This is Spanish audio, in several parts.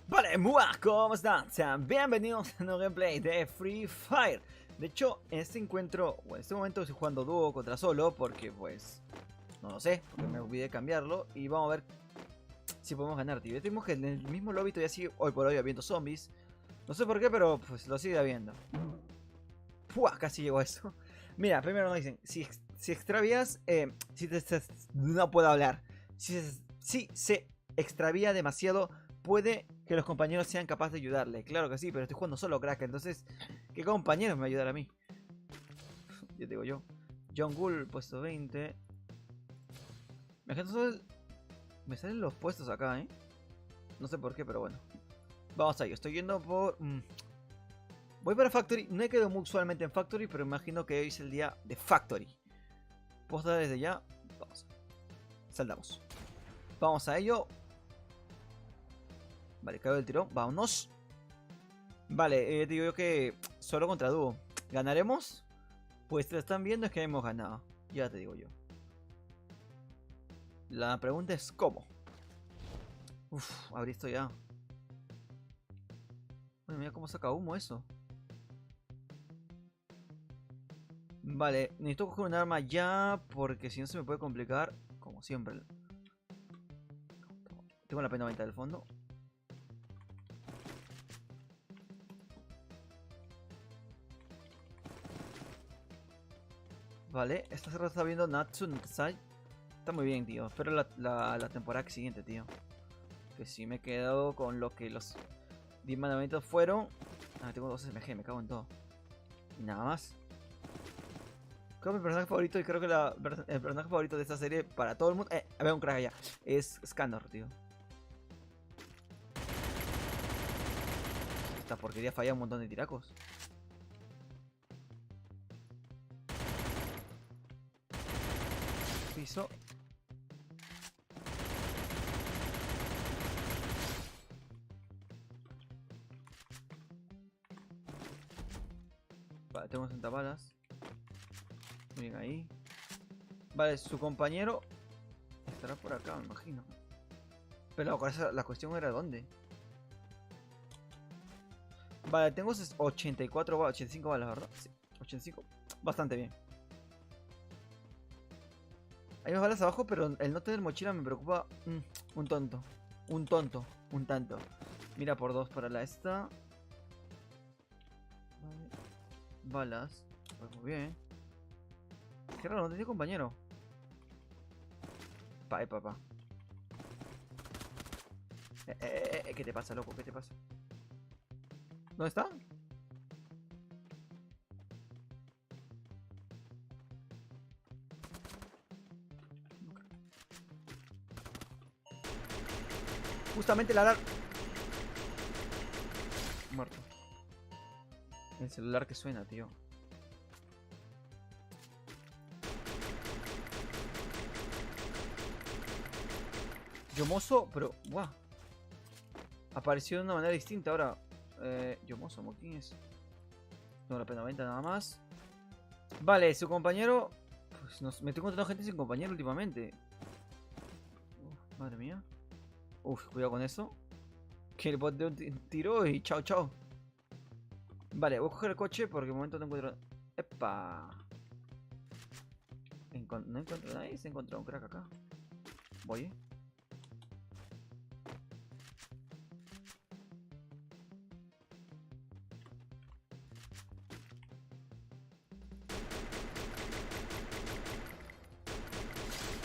Vale, ¡mua! ¿Cómo están? Sean bienvenidos a un nuevo gameplay de Free Fire. De hecho, en este encuentro, o en este momento estoy jugando dúo contra solo, porque pues, no lo sé, porque me olvidé de cambiarlo. Y vamos a ver si podemos ganar, tío. Vimos que en el mismo lobby todavía sigue hoy por hoy habiendo zombies. No sé por qué, pero pues lo sigue habiendo. ¡Pua! Casi llegó a eso. Mira, primero nos dicen, si extravías, no puedo hablar. Si se extravía demasiado, puede que los compañeros sean capaces de ayudarle. Claro que sí, pero estoy jugando solo crack, entonces, ¿qué compañeros me va a ayudar a mí? Ya te digo yo. John Gull, puesto 20. Me salen los puestos acá, ¿eh? No sé por qué, pero bueno. Vamos a ello. Estoy yendo por... Voy para Factory. No he quedado muy usualmente en Factory, pero imagino que hoy es el día de Factory. Puedo dar desde ya. Vamos. Saldamos. Vamos a ello. Vale, caigo del tirón. Vámonos. Vale, digo yo que solo contra dúo. ¿Ganaremos? Pues lo están viendo es que hemos ganado. Ya te digo yo. La pregunta es ¿cómo? Uf, abrí esto ya. Bueno, mira cómo saca humo eso. Vale, necesito coger un arma ya porque si no se me puede complicar. Como siempre. Tengo la P90 del fondo. Vale, esta se está viendo Natsu Natsai. Está muy bien, tío. Espero la temporada siguiente, tío. Que si me he quedado con lo que los 10 mandamientos fueron. Ah, tengo 2 SMG, me cago en todo. Y nada más. Creo que mi personaje favorito y creo que el personaje favorito de esta serie para todo el mundo. Había un crack allá. Es Scandor, tío. Esta porquería falla un montón de tiracos. Piso. Vale, tengo 60 balas. Muy bien ahí. Vale, su compañero estará por acá, me imagino. Pero la cuestión era dónde. Vale, tengo 84 balas, 85 balas, ¿verdad? Sí, 85. Bastante bien. Hay más balas abajo, pero el no tener mochila me preocupa un tonto. Un tonto, un tanto. Mira por 2 para la esta. Vale. Balas. Pues muy bien. Qué raro, no tenía compañero. Papá. ¿Qué te pasa, loco? ¿Qué te pasa? ¿Dónde está? Justamente la alarma. Muerto. El celular que suena, tío. Yomoso, pero... ¡Guau! Apareció de una manera distinta ahora. Yomoso, ¿quién es? No, la P90 nada más. Vale, su compañero... Pues me estoy encontrando gente sin compañero últimamente. Uf, madre mía. Uf, cuidado con eso. Que el bot de un tiro y chao, chao. Vale, voy a coger el coche porque de momento no encuentro... ¡Epa! No encuentro a nadie, se encontró un crack acá. Voy,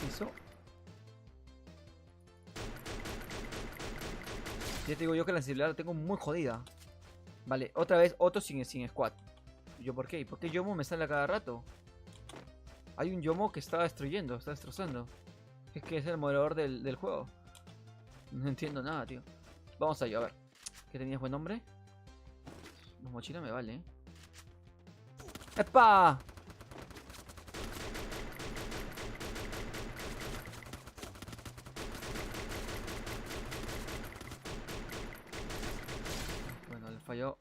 Eso. Ya te digo yo que la sensibilidad la tengo muy jodida. Vale, otra vez otro sin squad. ¿Y yo por qué? ¿Y por qué Yomo me sale a cada rato? Hay un Yomo que está destruyendo, está destrozando. Es que es el moderador del juego. No entiendo nada, tío. Vamos a ello, a ver. ¿Qué tenías buen nombre? La mochila me vale, ¿eh? ¡Epa! Bueno, le falló.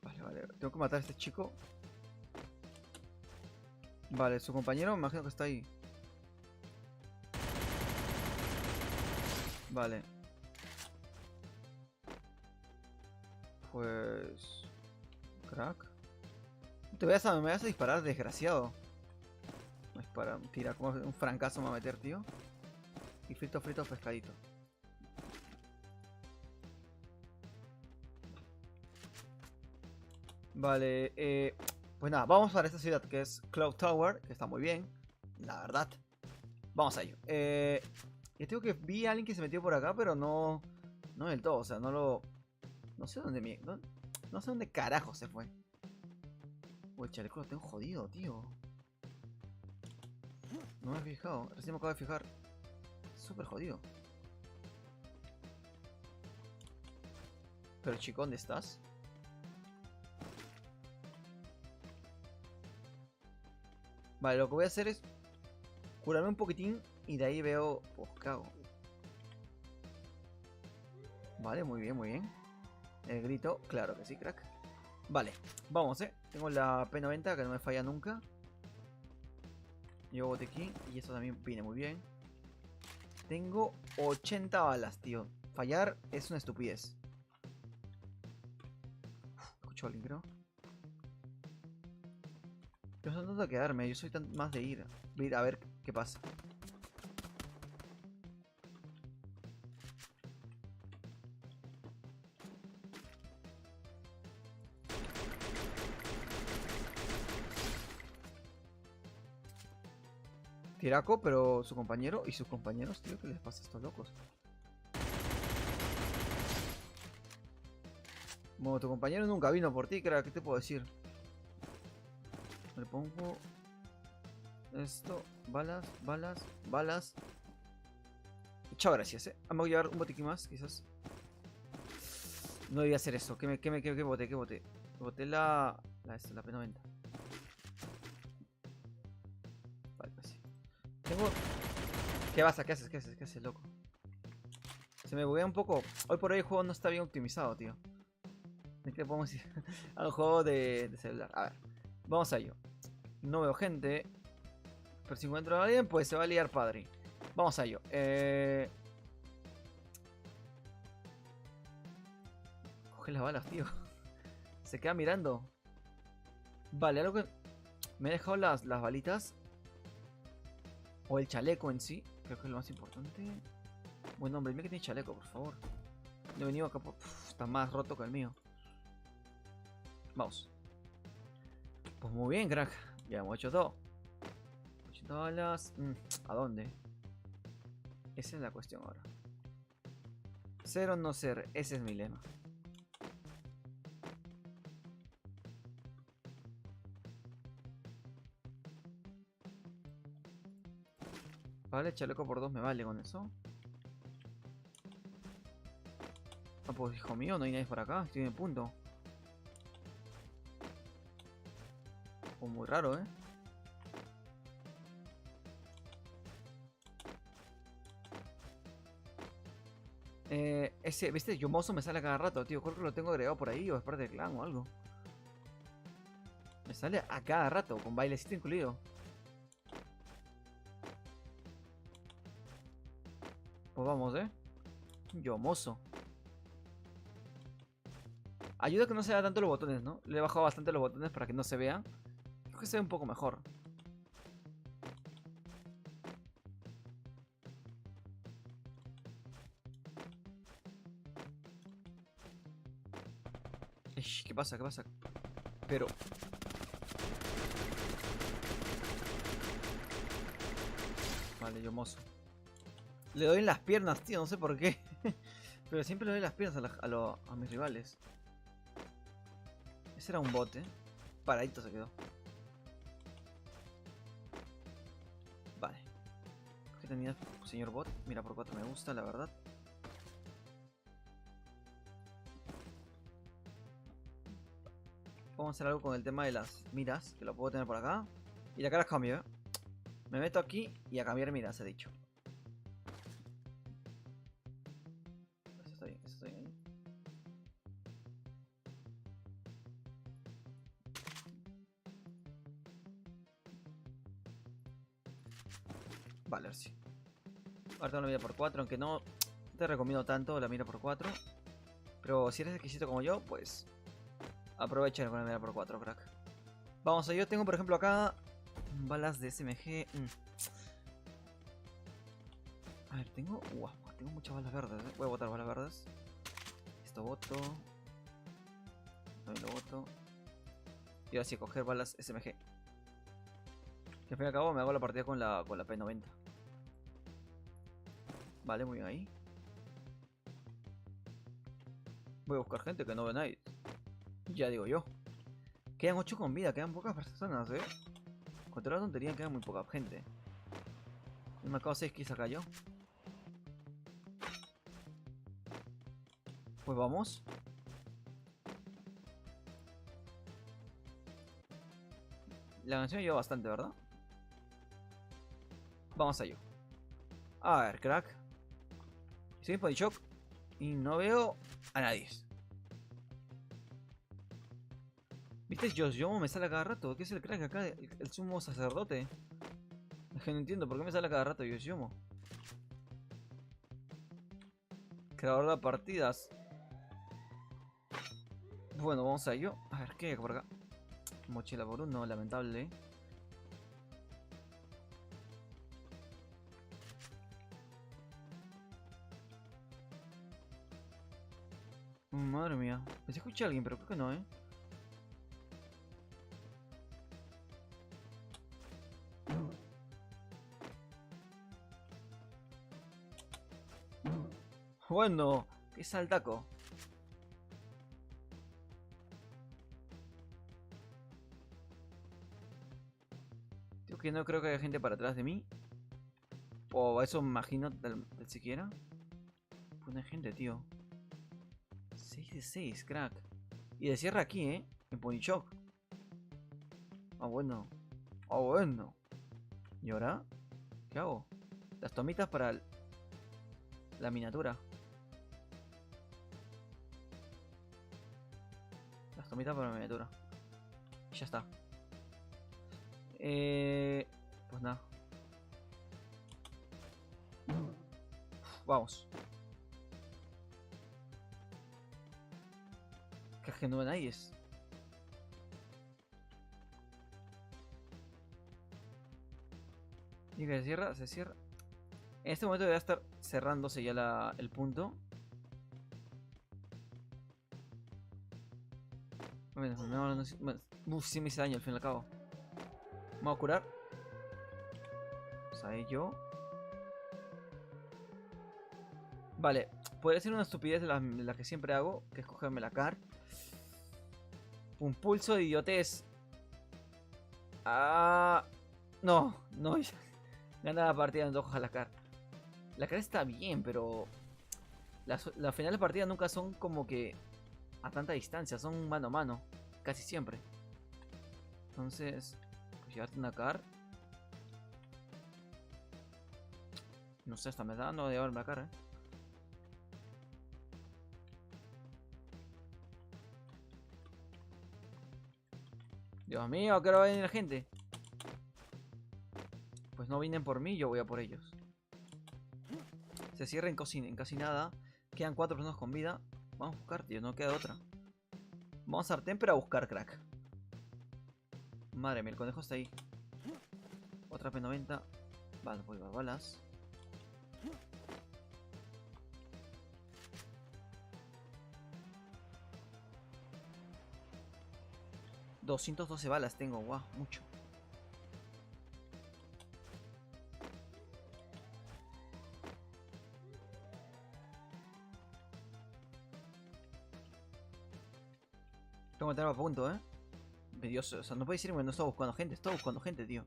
Vale, vale. Tengo que matar a este chico. Vale, su compañero me imagino que está ahí. Vale. Pues... Crack. Me vas a disparar, desgraciado. Me dispara, tira como un francazo me va a meter, tío. Y frito, frito, pescadito. Vale, pues nada, vamos para esta ciudad que es Cloud Tower, que está muy bien, la verdad. Vamos a ello. Ya tengo que vi a alguien que se metió por acá, pero no, no del todo, o sea, no lo, no sé dónde no sé dónde carajo se fue. Uy, el chaleco lo tengo jodido, tío. No me he fijado, recién me acabo de fijar. Súper jodido. Pero chico, ¿dónde estás? Vale, lo que voy a hacer es curarme un poquitín y de ahí veo... Pues cago. Vale, muy bien, muy bien. El grito, claro que sí, crack. Vale, vamos, tengo la P90 que no me falla nunca. Llevo botequín y eso también viene muy bien. Tengo 80 balas, tío. Fallar es una estupidez. Escucho a alguien, creo. Yo no tanto de quedarme, yo soy más de ir. Voy a ir a ver qué pasa. Tiraco, pero su compañero y sus compañeros, tío, ¿qué les pasa a estos locos? Bueno, tu compañero nunca vino por ti, crack, ¿qué te puedo decir? Le pongo esto, balas, balas, balas. Chao, gracias, Vamos a llevar un botiquín más, quizás. No debía hacer eso. ¿Qué boté? ¿Qué boté? Boté la P90. Vale, pues sí. Tengo... ¿Qué pasa? ¿Qué haces? ¿Qué haces? ¿Qué haces, loco? Se me buguea un poco. Hoy por hoy el juego no está bien optimizado, tío. ¿De qué podemos ir? Al juego de celular. A ver, vamos a ello. No veo gente. Pero si encuentro a alguien, pues se va a liar padre. Vamos a ello. Coge las balas, tío. Se queda mirando. Vale, algo que... Me he dejado las balitas. O el chaleco en sí. Creo que es lo más importante. Bueno, hombre, dime que tiene chaleco, por favor. No he venido acá por... está más roto que el mío. Vamos. Pues muy bien, crack. Ya hemos hecho todo. 80 balas. ¿A dónde? Esa es la cuestión ahora. Ser o no ser. Ese es mi lema. Vale, chaleco por 2 me vale con eso. Ah, pues hijo mío, no hay nadie por acá. Estoy en el punto. Pues muy raro, Ese, ¿viste? Yomoso me sale a cada rato, tío. Creo que lo tengo agregado por ahí o es parte del clan o algo. Me sale a cada rato, con bailecito incluido. Pues vamos, Yomoso. Ayuda a que no se vean tanto los botones, ¿no? Le he bajado bastante los botones para que no se vean. Creo que se ve un poco mejor. Ish, ¿qué pasa? ¿Qué pasa? Pero... Vale, Yomoso. Le doy en las piernas, tío, no sé por qué. Pero siempre le doy en las piernas a mis rivales. Ese era un bot, Paradito se quedó. Vale. ¿Qué tenía, señor bot? Mira, por 4 me gusta, la verdad. Vamos a hacer algo con el tema de las miras, que lo puedo tener por acá. Y la cara cambio, Me meto aquí y a cambiar miras, he dicho. Eso está bien, eso está bien. Vale, sí. Ahora tengo la mira por 4, aunque no te recomiendo tanto la mira por 4. Pero si eres exquisito como yo, pues aprovecha con la mira por 4, crack. Vamos, yo tengo por ejemplo acá balas de SMG. A ver, tengo... Wow, tengo muchas balas verdes, Voy a botar balas verdes. Esto boto. También lo boto. Y ahora sí, coger balas SMG. Que al fin y al cabo me hago la partida con la P90. Vale, muy bien ahí. Voy a buscar gente que no ve nadie. Ya digo yo. Quedan 8 con vida, quedan pocas personas, Contra la tontería queda muy poca gente. Y me acabo 6 kills acá yo. Pues vamos. La canción lleva bastante, ¿verdad? Vamos a ello. A ver, crack. Estoy en shock y no veo a nadie. ¿Viste? Yo me sale a cada rato. ¿Qué es el crack acá? El sumo sacerdote. Es que no entiendo por qué me sale a cada rato Yoshiomo. Creador de partidas. Bueno, vamos a ello. A ver, ¿qué hay por acá? Mochila por uno, lamentable. Madre mía. Pensé escuché a alguien, pero creo que no, Bueno, qué saltaco. Creo que no creo que haya gente para atrás de mí. O eso me imagino del siquiera. Pues no hay gente, tío. 6 de 6, crack. Y de cierre aquí, en Ponychok. Ah, bueno. Ah, bueno. ¿Y ahora? ¿Qué hago? Las tomitas para la miniatura. Las tomitas para la miniatura. Y ya está. Pues nada. Vamos. Que no ven nadie. Y que se cierra, se cierra. En este momento debería estar cerrándose ya el punto. Bueno, sí me hice daño al fin y al cabo. Vamos a curar. Vamos a ello. Vale, podría ser una estupidez de la que siempre hago, que es cogerme la car. Un pulso de idiotez. Ah, no, no. Gana la partida en 2 hojas la car. La car está bien, pero las finales de partida nunca son como que a tanta distancia, son mano a mano, casi siempre. Entonces, pues llevarte una car. No sé, hasta me da no de llevarme la car, Dios mío, ¿a qué hora va a venir la gente? Pues no vienen por mí, yo voy a por ellos. Se cierra en casi nada. Quedan 4 personas con vida. Vamos a buscar, tío, no queda otra. Vamos a sartén para buscar, crack. Madre mía, el conejo está ahí. Otra P90. Vale, voy a llevar balas. $212 balas tengo, guau, mucho. Tengo que tener a punto, Dios, o sea, no puede decir que no estaba buscando gente, tío.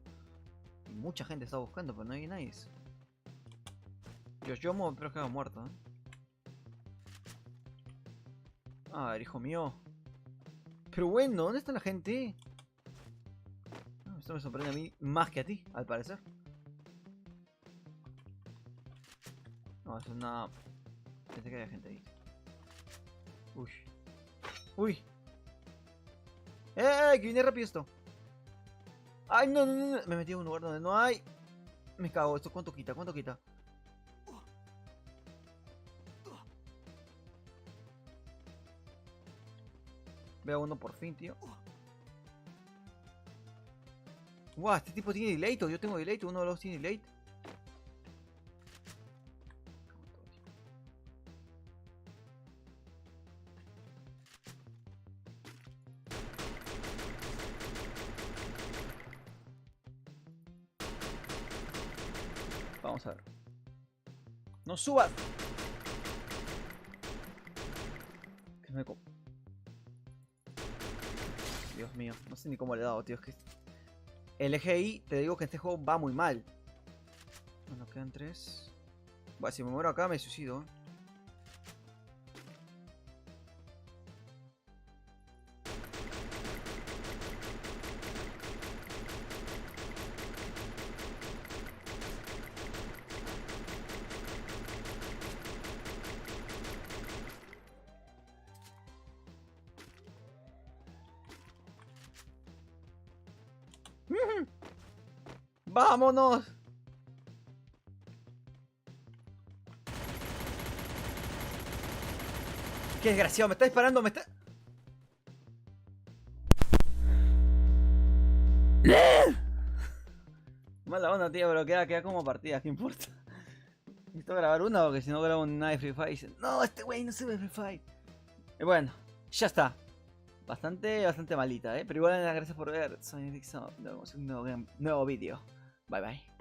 Y mucha gente está buscando, pero no hay nadie. Yoshiomo, pero que ha muerto, Ah, hijo mío. Pero bueno, ¿dónde está la gente? Esto me sorprende a mí más que a ti, al parecer. No, es una... Pensé que había gente ahí. Uy. Uy. ¡Eh! Que viene rápido esto. ¡Ay, no! Me metí en un lugar donde no hay. Me cago, ¿esto cuánto quita? ¿Cuánto quita? Veo uno por fin, tío. Guau, este tipo tiene delay. Yo tengo delay, uno de los tiene delay. Vamos a ver. ¡No subas! Que me Dios mío, no sé ni cómo le he dado, tío. Es que el EGI, te digo que este juego va muy mal. Bueno, quedan 3. Bueno, si me muero acá me suicido. ¡Vámonos! ¡Qué desgraciado! Me está disparando, me está... Mala onda, tío, pero queda como partida, ¿qué importa? Necesito grabar una porque si no grabo una de Free Fire y dicen, no, este güey no sube Free Fire. Y bueno, ya está. Bastante malita, ¿eh? Pero igual, gracias por ver. Soy Nixon. Nos vemos en un nuevo vídeo. Bye bye.